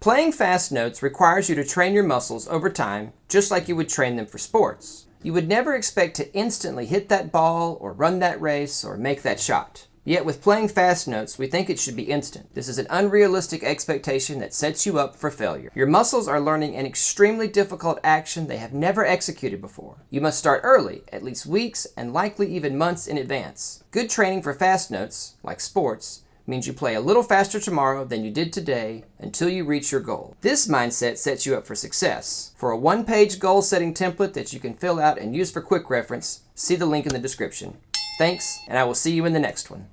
Playing fast notes requires you to train your muscles over time, just like you would train them for sports. You would never expect to instantly hit that ball, or run that race, or make that shot. Yet with playing fast notes, we think it should be instant. This is an unrealistic expectation that sets you up for failure. Your muscles are learning an extremely difficult action they have never executed before. You must start early, at least weeks and likely even months in advance. Good training for fast notes, like sports, means you play a little faster tomorrow than you did today until you reach your goal. This mindset sets you up for success. For a one-page goal-setting template that you can fill out and use for quick reference, see the link in the description. Thanks, and I will see you in the next one.